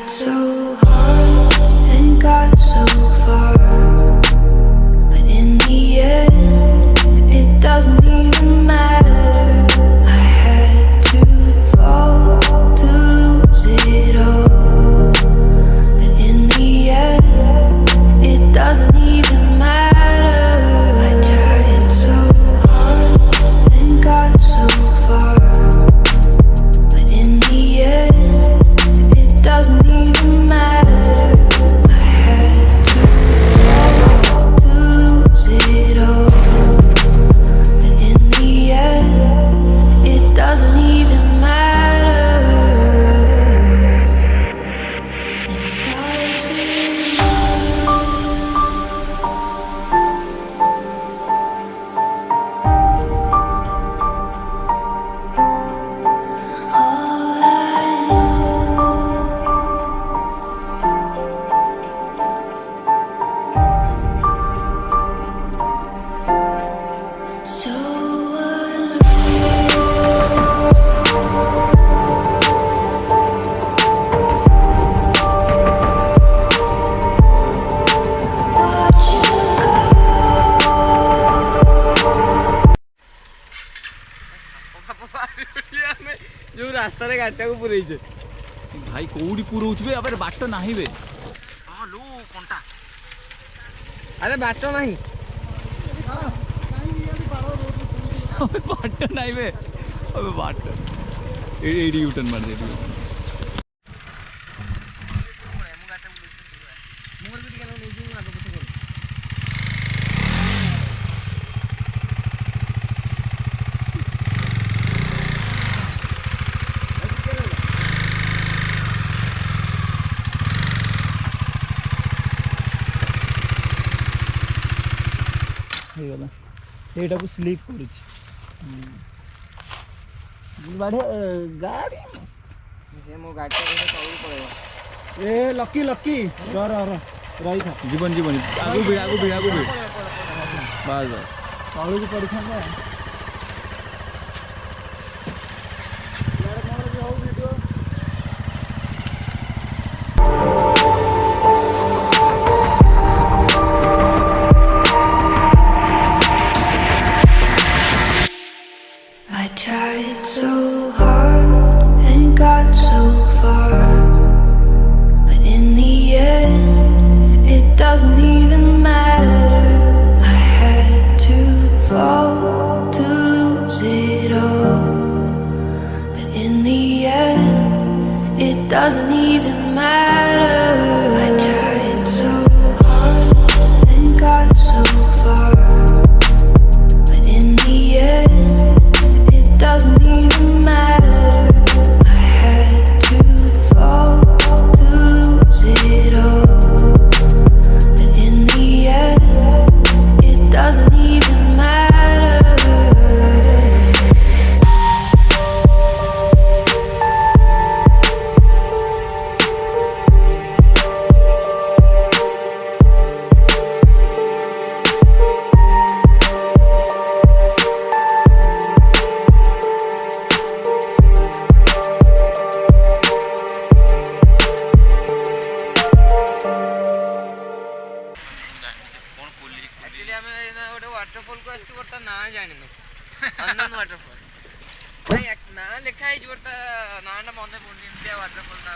so hard and got so far, but in the end, it doesn't even matter. I had to fall to lose it all, but in the end, it doesn't even matter. I tried so hard and got so far, but in the end, it doesn't even matter. I had to fall to lose it all, but in the end, it doesn't even matter. It starts with all I know. So watch you go. जो रास्ता गाड़ी को पुरेचे भाई कौटी पुरौचे अब बाट ना बे लो कंटा अरे बाट ना बाट ना बे अब बाट ये यूटर्न मार दे এইটা স্লিপ করেছি বাড়ে গাড়ি মস্ত মো গাড়িটা তলু পড়েবা এ লকি লকি র রই থা জীবন জীবন আগু ভিড় বাস বাস তলু পড়িথান্তা I tried so hard and got so far, but in the end, it doesn't even matter. I had to fall to lose it all, but in the end, it doesn't even matter. I tried so hard and got so far, but in the end, it doesn't even matter. I had to fall to lose it all, but in the end, it doesn't even matter. Actually आम गोटे waterfall को आसु but ना जान unknown waterfall भाई ना लिखा है बट नाटा मन पड़नी एमती वाटरफॉल ना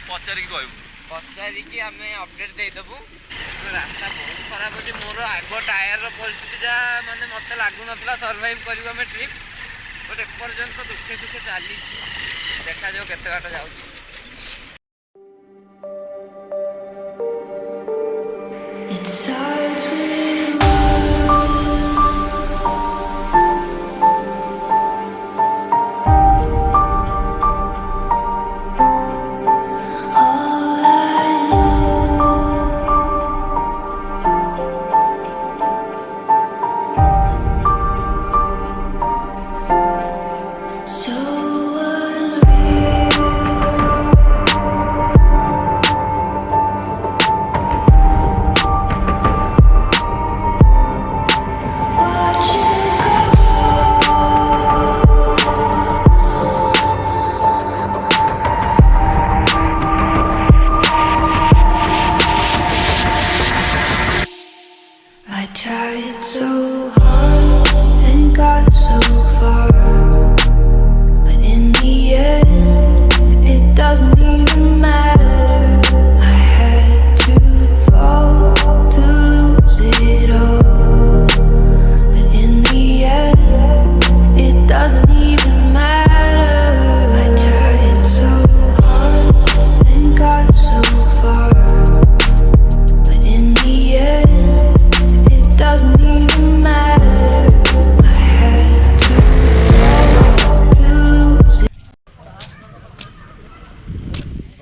पचारिकी आम अपडेट देदेबू रास्ता बहुत खराब अच्छे मोर आग टायर परिस्थिति जहाँ मैंने मत लगुन सर्वाइव कर ट्रिप बट एपर्यंत दुखे सुखे चली देखा जाओ केते बाट जाऊँ It starts with all I know. So unreal.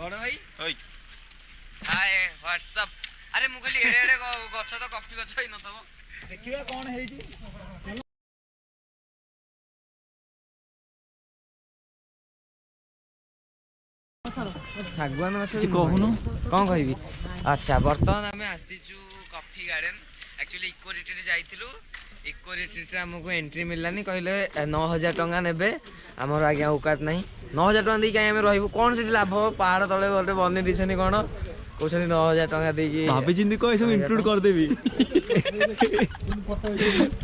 बड़ भाई ओइ हाय व्हाट्सअप अरे मु कहली एडे एडे गछ तो कॉफी गछ ही नथबो देखिबा कोन हेजी सागवान गछ कहूनु कौन कहबी अच्छा बर्तमान आम आसीचु coffee garden actually eco retreat जाइथिलु इको रिट्रीट हमको एंट्री मिललानी कहले 9000 टंका नेबे हमर आज्ञा औकात नहीं 9000 टंका दी काई हम रहबो कोन से लाभ पहाड़ तले गोटे बने दिछनी कोन कहछनी 9000 टंका देकी भाभी जिंदी को सब इंक्लूड कर देबी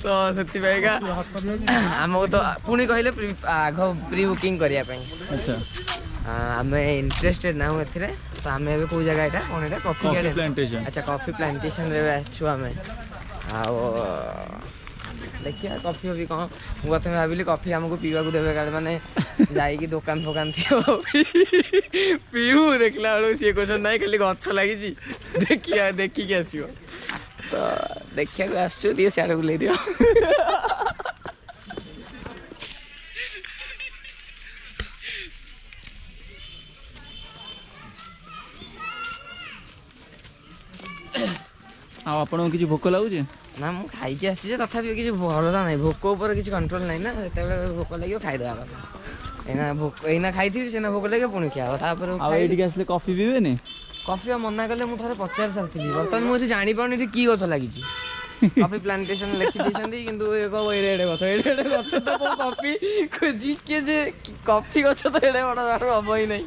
तो सत्ती भाईगा हमको तो पुणी कहले आग प्री बुकिंग करिया पई अच्छा आम इंटरेस्टेड ना एथिरे तो आम ए को जगह एटा कोन एटा कॉफी गार्डन प्लांटेशन अच्छा कॉफी प्लांटेशन रे आछू आम आ देखिए कॉफी अभी कौन मुझे भाविली कॉफी आमको पीवा को देवे काले माने जाइकी दुकान फोकान थी पीऊ देखला बेलू सी क्वेश्चन ना खाली गछ लगी देखिकी आसो तो देखा आसो दिए सियाड़े बुले दियो आपन किसी भोक लागुचे ना मु खाई आसी तथापि किसी भरोसा ना भोक ऊपर किसी कंट्रोल ना ना जो भोक लगे खाईदेवा कथा एना भोक एना खाई सेना भोक लगे पुणी खावा तापर आसले कॉफी पीबेनी कॉफी मना कले मुझे थे पचार सारी बर्तमान मुझे जानी कि गछ लगी कॉफी प्लांटेशन लिखी किंतु एड़े गछ एड़े गछ तो कॉफी खोजिके जे कॉफी गछ तो एड़े बड़ हम ही नहीं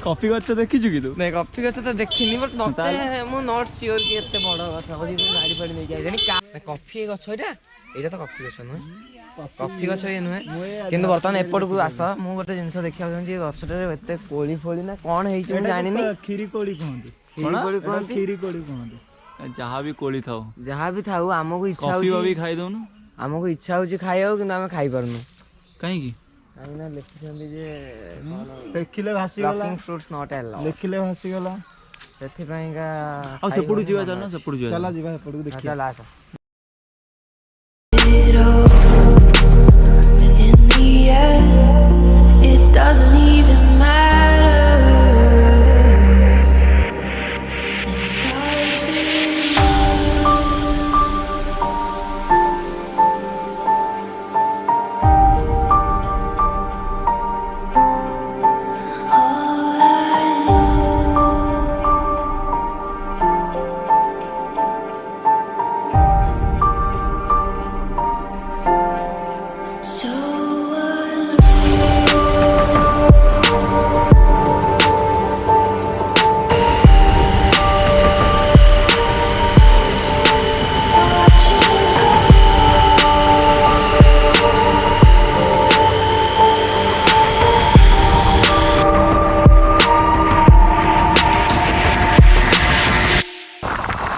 कॉफी गछ देखिछु कि तू नहीं कॉफी गछ तो देखिनी बट मते मु नॉट श्योर कि एते बड़ गछ हो जी गाड़ी फाड़ी नहीं जानी कॉफी गछ एटा तो कॉफी गछ नुहे कॉफी गछ ये नुहे किंतु बर्तमान एपट को आस मु गोटे जिंस देखा गछटे एते कोली फोली ना कौन हेछि मु जानि नहीं खीरी कोली कहंती खीरी कोली कहंती जहाँ भी कोली थाओ जहाँ भी थाऊ आमको इच्छा कॉफी भी खाई दउनु आमको इच्छा होछि खाइयो किंतु आमे खाई परनु काहे की आइना लिखिसंदी जे देखिले भासी गला लॉकिंग फ्रूट्स नॉट अलाउड देखिले भासी गला सेथि पयगा आ सेपुडू जीवा चलना सेपुडू जीवा चला जीवा सेपुडू देखिए चल आस In the end, it doesn't even matter. It's hard to all I know. So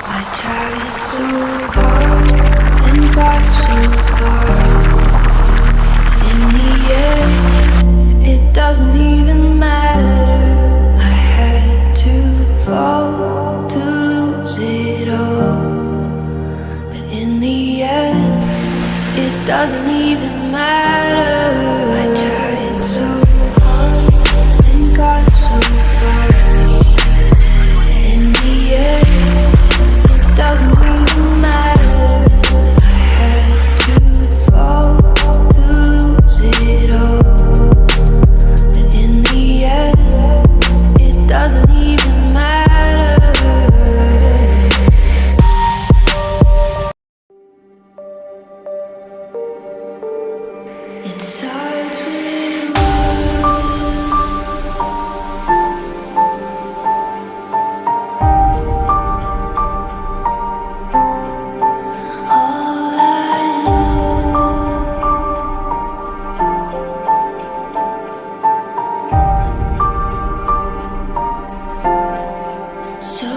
I tried so hard and got so far. In the end, it doesn't even matter. I had to fall to lose it all. But in the end, it doesn't even matter. I tried so hard and got so far. But in the end, it doesn't even matter. I had to fall to lose it all. But in the end, it doesn't even matter. It starts with all I know. So